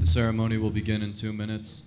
ceremony will begin in 2 minutes.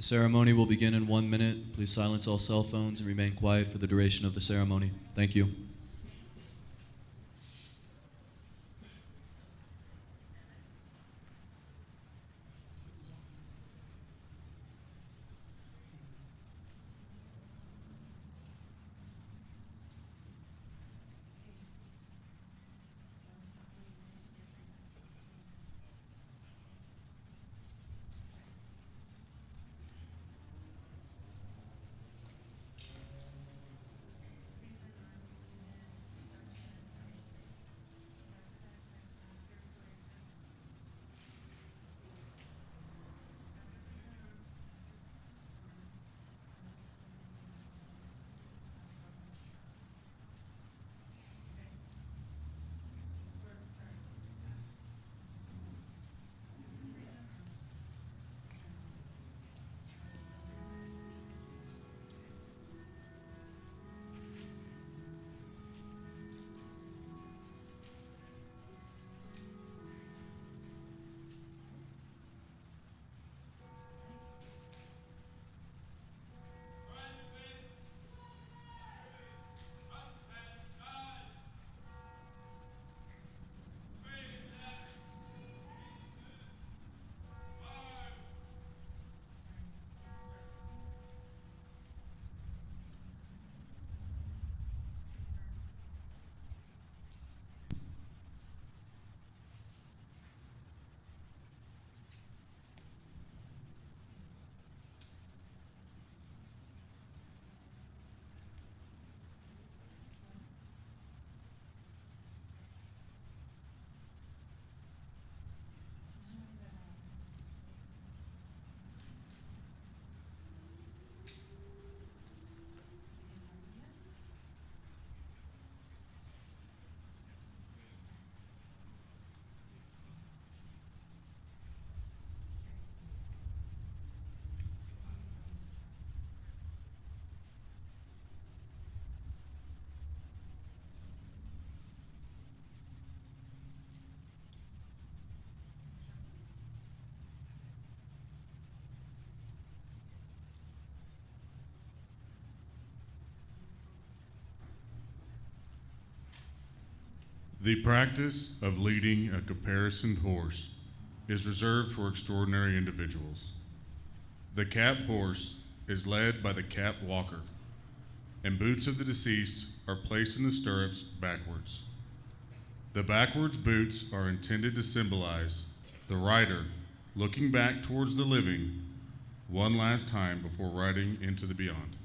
The ceremony will begin in 1 minute. Please silence all cell phones and remain quiet for the duration of the ceremony. Thank you. The practice of leading a caparisoned horse is reserved for extraordinary individuals. The cap horse is led by the cap walker, and boots of the deceased are placed in the stirrups backwards. The backwards boots are intended to symbolize the rider looking back towards the living one last time before riding into the beyond.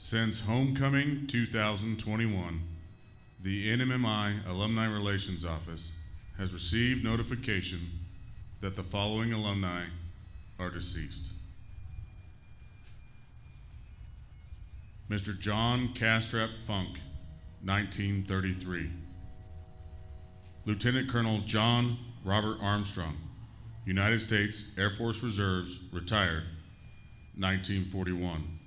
Since Homecoming 2021, the NMMI Alumni Relations Office has received notification that the following alumni are deceased. Mr. John Castrap Funk, 1933. Lieutenant Colonel John Robert Armstrong, United States Air Force Reserves, retired, 1941.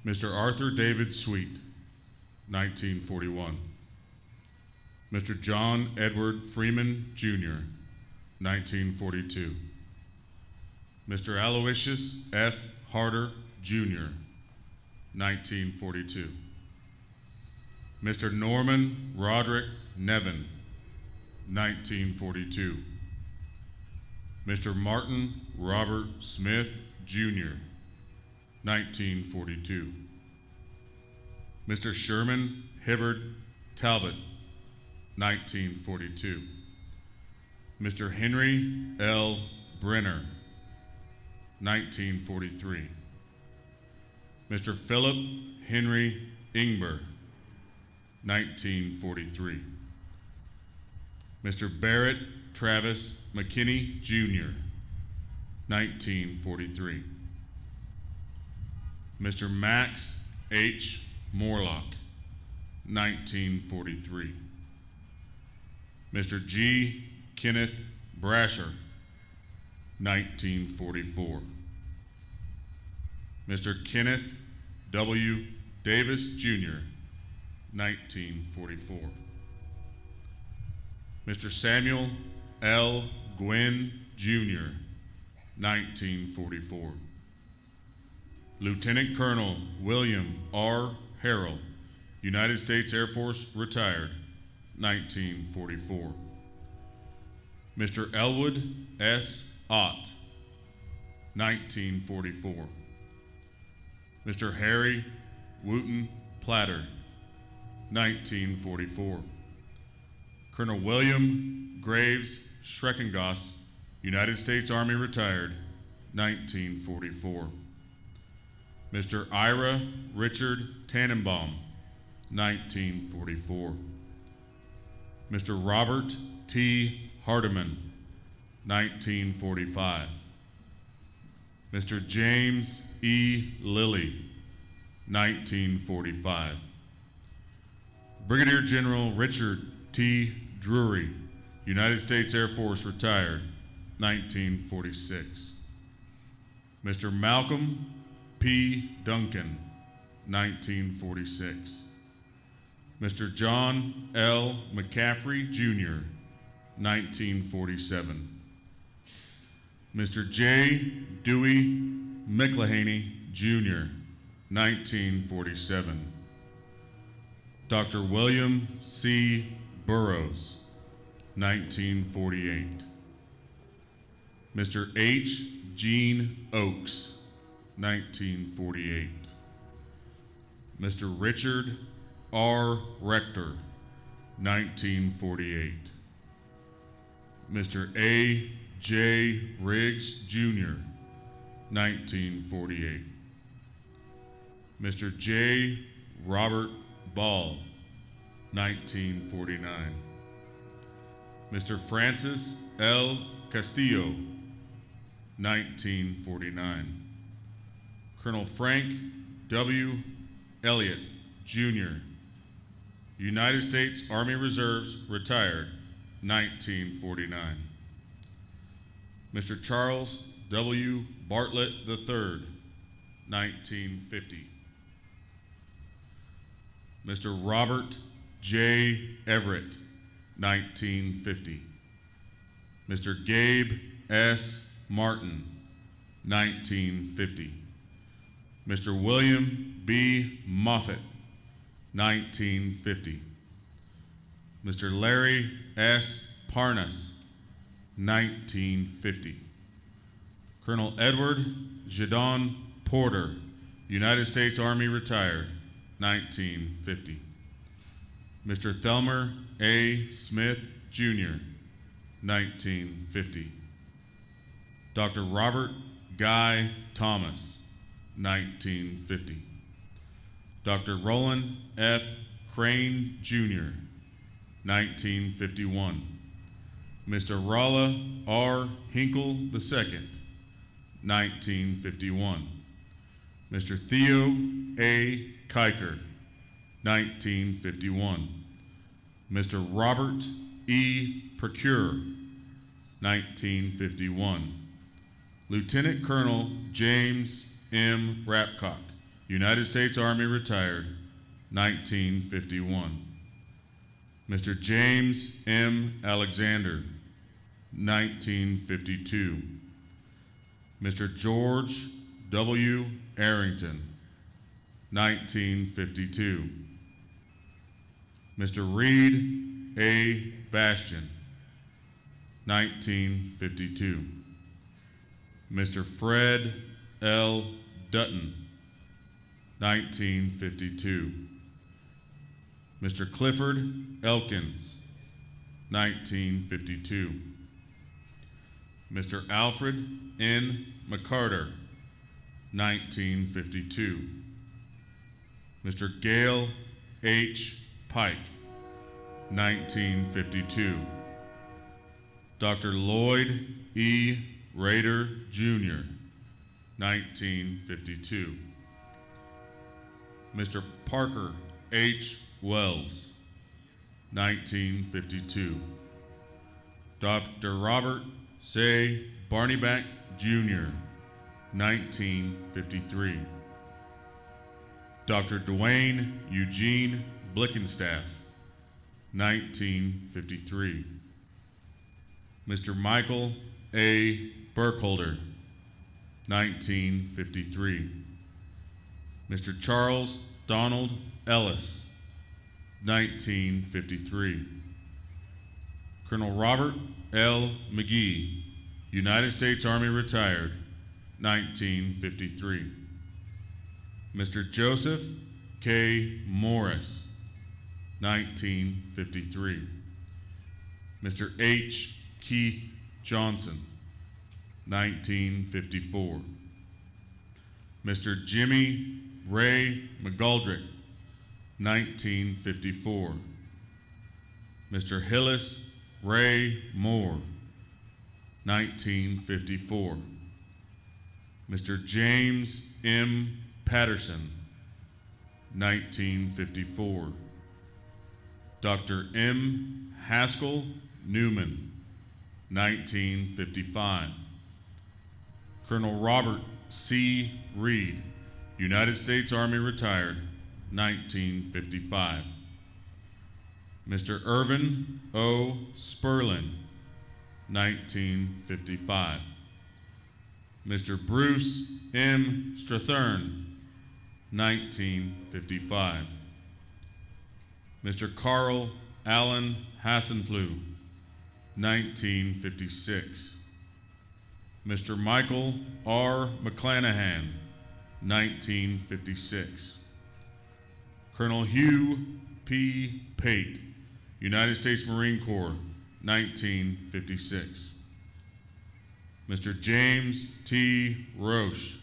Mr. Arthur David Sweet, 1941. Mr. John Edward Freeman, Jr., 1942. Mr. Aloysius F. Harder, Jr., 1942. Mr. Norman Roderick Nevin, 1942. Mr. Martin Robert Smith, Jr., 1942. Mr. Sherman Hibbard Talbot, 1942. Mr. Henry L. Brenner, 1943. Mr. Philip Henry Ingber, 1943. Mr. Barrett Travis McKinney, Jr., 1943. Mr. Max H. Morlock, 1943. Mr. G. Kenneth Brasher, 1944. Mr. Kenneth W. Davis, Jr., 1944. Mr. Samuel L. Gwynn, Jr., 1944. Lieutenant Colonel William R. Harrell, United States Air Force, retired, 1944. Mr. Elwood S. Ott, 1944. Mr. Harry Wooten Platter, 1944. Colonel William Graves Schreckengoss, United States Army, retired, 1944. Mr. Ira Richard Tannenbaum, 1944. Mr. Robert T. Hardiman, 1945. Mr. James E. Lilly, 1945. Brigadier General Richard T. Drury, United States Air Force, retired, 1946. Mr. Malcolm P. Duncan, 1946. Mr. John L. McCaffrey, Jr., 1947. Mr. J. Dewey McLehaney, Jr., 1947. Dr. William C. Burroughs, 1948. Mr. H. Gene Oakes, 1948. Mr. Richard R. Rector, 1948. Mr. A. J. Riggs, Jr., 1948. Mr. J. Robert Ball, 1949. Mr. Francis L. Castillo, 1949. Colonel Frank W. Elliott, Jr., United States Army Reserves, retired, 1949. Mr. Charles W. Bartlett III, 1950. Mr. Robert J. Everett, 1950. Mr. Gabe S. Martin, 1950. Mr. William B. Moffett, 1950. Mr. Larry S. Parnas, 1950. Colonel Edward Jadon Porter, United States Army, retired, 1950. Mr. Thelmer A. Smith, Jr., 1950. Dr. Robert Guy Thomas, 1950. Dr. Roland F. Crane, Jr., 1951. Mr. Rolla R. Hinkle II, 1951. Mr. Theo A. Kiker, 1951. Mr. Robert E. Procure, 1951. Lieutenant Colonel James M. Rapcock, United States Army, retired, 1951. Mr. James M. Alexander, 1952. Mr. George W. Arrington, 1952. Mr. Reed A. Bastian, 1952. Mr. Fred L. Dutton, 1952. Mr. Clifford Elkins, 1952. Mr. Alfred N. McCarter, 1952. Mr. Gale H. Pike, 1952. Dr. Lloyd E. Rader, Jr., 1952. Mr. Parker H. Wells, 1952. Dr. Robert Say Barneyback, Jr., 1953. Dr. Dwayne Eugene Blickenstaff, 1953. Mr. Michael A. Burkholder, 1953. Mr. Charles Donald Ellis, 1953. Colonel Robert L. McGee, United States Army, retired, 1953. Mr. Joseph K. Morris, 1953. Mr. H. Keith Johnson, 1954. Mr. Jimmy Ray McGoldrick, 1954. Mr. Hillis Ray Moore, 1954. Mr. James M. Patterson, 1954. Dr. M. Haskell Newman, 1955. Colonel Robert C. Reed, United States Army, retired, 1955. Mr. Irvin O. Sperlin, 1955. Mr. Bruce M. Strathern, 1955. Mr. Carl Allen Hassenflue, 1956. Mr. Michael R. McClanahan, 1956. Colonel Hugh P. Pate, United States Marine Corps, 1956. Mr. James T. Roche,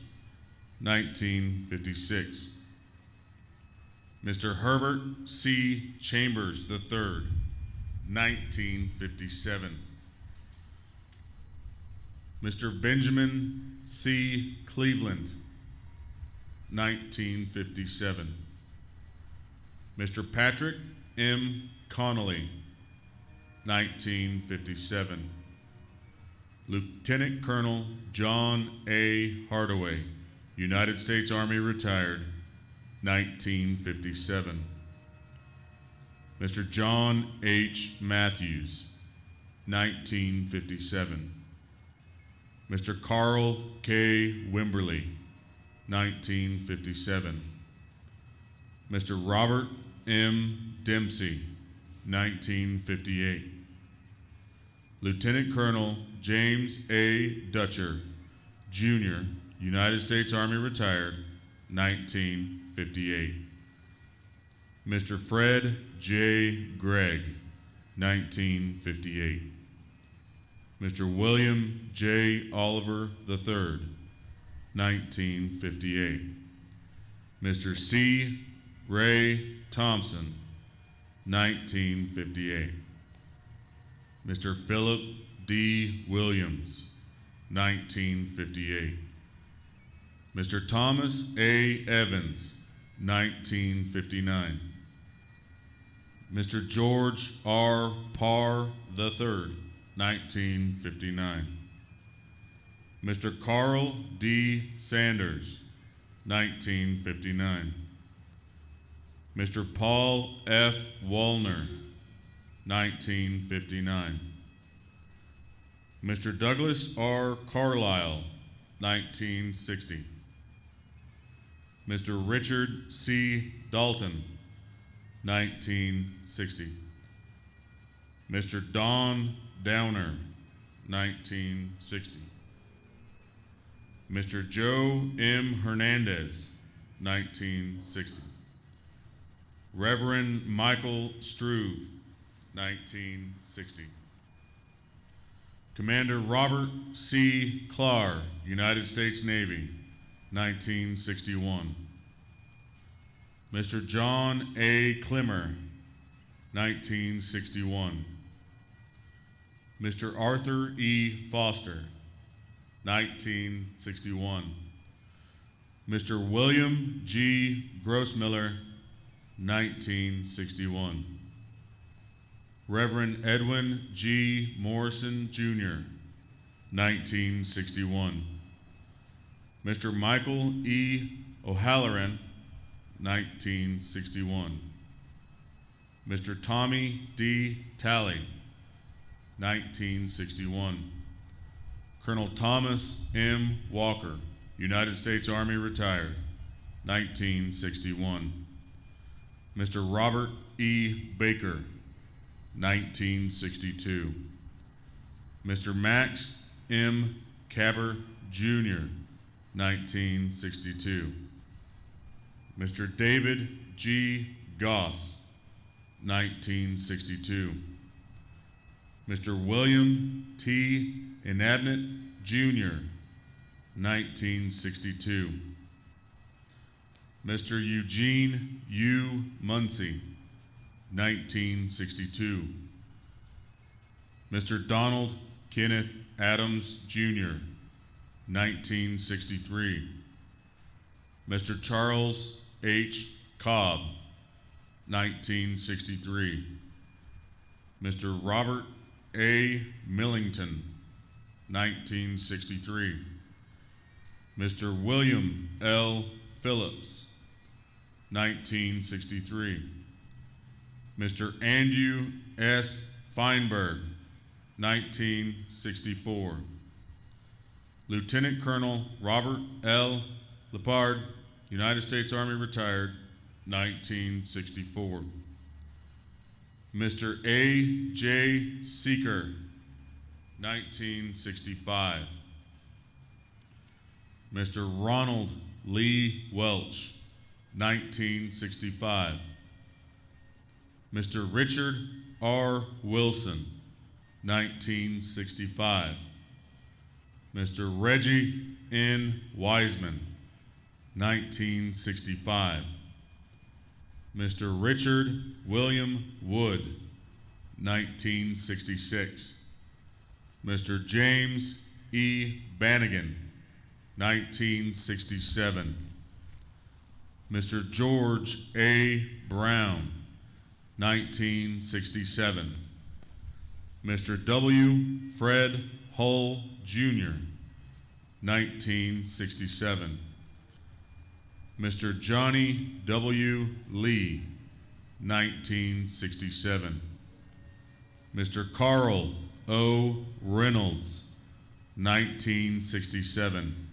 1956. Mr. Herbert C. Chambers III, 1957. Mr. Benjamin C. Cleveland, 1957. Mr. Patrick M. Connolly, 1957. Lieutenant Colonel John A. Hardaway, United States Army, retired, 1957. Mr. John H. Matthews, 1957. Mr. Carl K. Wimberly, 1957. Mr. Robert M. Dempsey, 1958. Lieutenant Colonel James A. Dutcher, Jr., United States Army, retired, 1958. Mr. Fred J. Gregg, 1958. Mr. William J. Oliver III, 1958. Mr. C. Ray Thompson, 1958. Mr. Philip D. Williams, 1958. Mr. Thomas A. Evans, 1959. Mr. George R. Parr III, 1959. Mr. Carl D. Sanders, 1959. Mr. Paul F. Wallner, 1959. Mr. Douglas R. Carlisle, 1960. Mr. Richard C. Dalton, 1960. Mr. Don Downer, 1960. Mr. Joe M. Hernandez, 1960. Reverend Michael Struve, 1960. Commander Robert C. Clark, United States Navy, 1961. Mr. John A. Climmer, 1961. Mr. Arthur E. Foster, 1961. Mr. William G. Grossmiller, 1961. Reverend Edwin G. Morrison, Jr., 1961. Mr. Michael E. O'Halloran, 1961. Mr. Tommy D. Talley, 1961. Colonel Thomas M. Walker, United States Army, retired, 1961. Mr. Robert E. Baker, 1962. Mr. Max M. Cabber, Jr., 1962. Mr. David G. Goss, 1962. Mr. William T. Inabnet, Jr., 1962. Mr. Eugene U. Muncie, 1962. Mr. Donald Kenneth Adams, Jr., 1963. Mr. Charles H. Cobb, 1963. Mr. Robert A. Millington, 1963. Mr. William L. Phillips, 1963. Mr. Andrew S. Feinberg, 1964. Lieutenant Colonel Robert L. Lepard, United States Army, retired, 1964. Mr. A. J. Seeker, 1965. Mr. Ronald Lee Welch, 1965. Mr. Richard R. Wilson, 1965. Mr. Reggie N. Wiseman, 1965. Mr. Richard William Wood, 1966. Mr. James E. Bannigan, 1967. Mr. George A. Brown, 1967. Mr. W. Fred Hull, Jr., 1967. Mr. Johnny W. Lee, 1967. Mr. Carl O. Reynolds, 1967.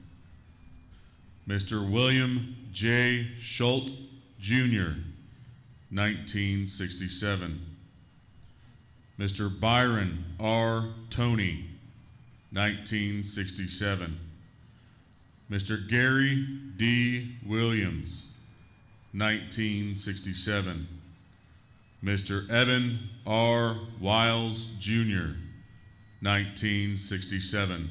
Mr. William J. Schultz, Jr., 1967. Mr. Byron R. Toney, 1967. Mr. Gary D. Williams, 1967. Mr. Evan R. Wiles, Jr., 1967.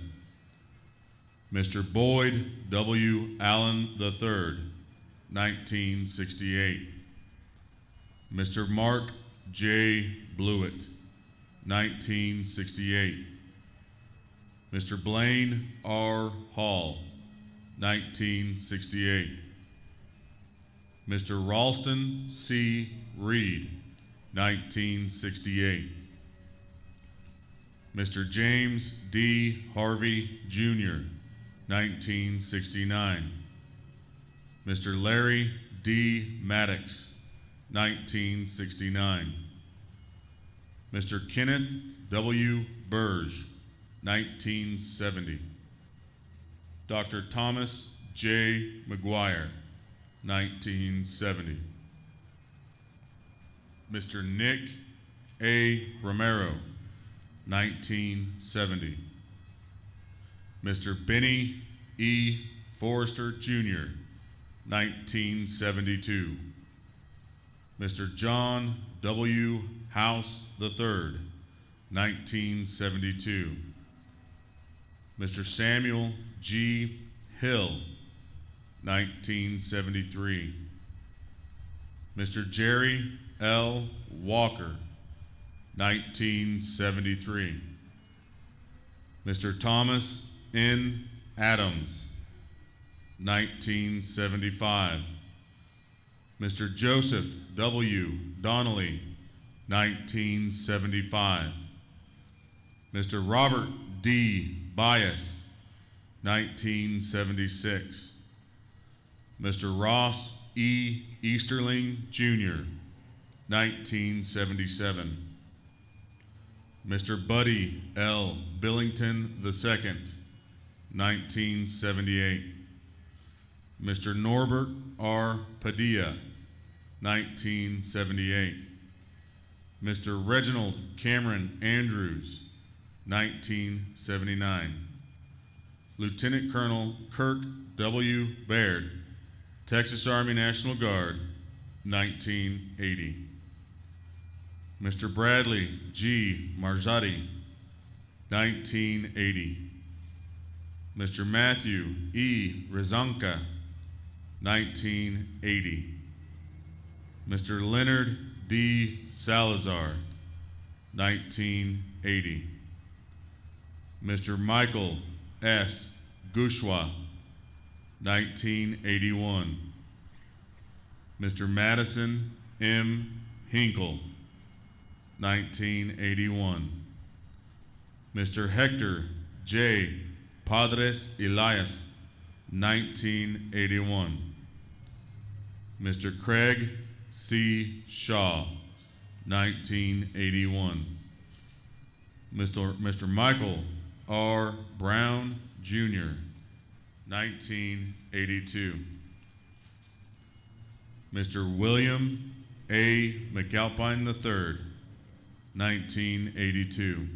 Mr. Boyd W. Allen III, 1968. Mr. Mark J. Blewett, 1968. Mr. Blaine R. Hall, 1968. Mr. Ralston C. Reed, 1968. Mr. James D. Harvey, Jr., 1969. Mr. Larry D. Maddox, 1969. Mr. Kenneth W. Burge, 1970. Dr. Thomas J. McGuire, 1970. Mr. Nick A. Romero, 1970. Mr. Benny E. Forrester, Jr., 1972. Mr. John W. House III, 1972. Mr. Samuel G. Hill, 1973. Mr. Jerry L. Walker, 1973. Mr. Thomas N. Adams, 1975. Mr. Joseph W. Donnelly, 1975. Mr. Robert D. Bias, 1976. Mr. Ross E. Easterling, Jr., 1977. Mr. Buddy L. Billington II, 1978. Mr. Norbert R. Padilla, 1978. Mr. Reginald Cameron Andrews, 1979. Lieutenant Colonel Kirk W. Baird, Texas Army National Guard, 1980. Mr. Bradley G. Marzatti, 1980. Mr. Matthew E. Rizanka, 1980. Mr. Leonard D. Salazar, 1980. Mr. Michael S. Gushwa, 1981. Mr. Madison M. Hinkle, 1981. Mr. Hector J. Padres Elias, 1981. Mr. Craig C. Shaw, 1981. Mr. Michael R. Brown, Jr., 1982. Mr. William A. McAlpine III, 1982.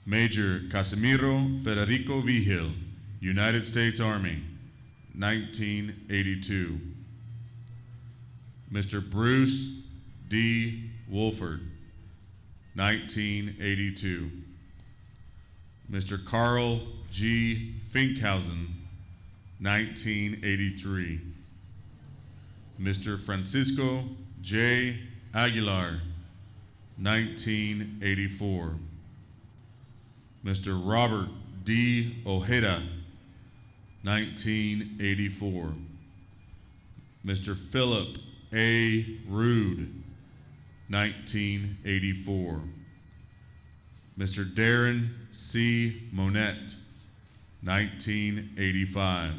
Major Casimiro Federico Vigil, United States Army, 1982. Mr. Bruce D. Wolford, 1982. Mr. Carl G. Finkhausen, 1983. Mr. Francisco J. Aguilar, 1984. Mr. Robert D. Ojeda, 1984. Mr. Philip A. Rude, 1984. Mr. Darren C. Monette, 1985.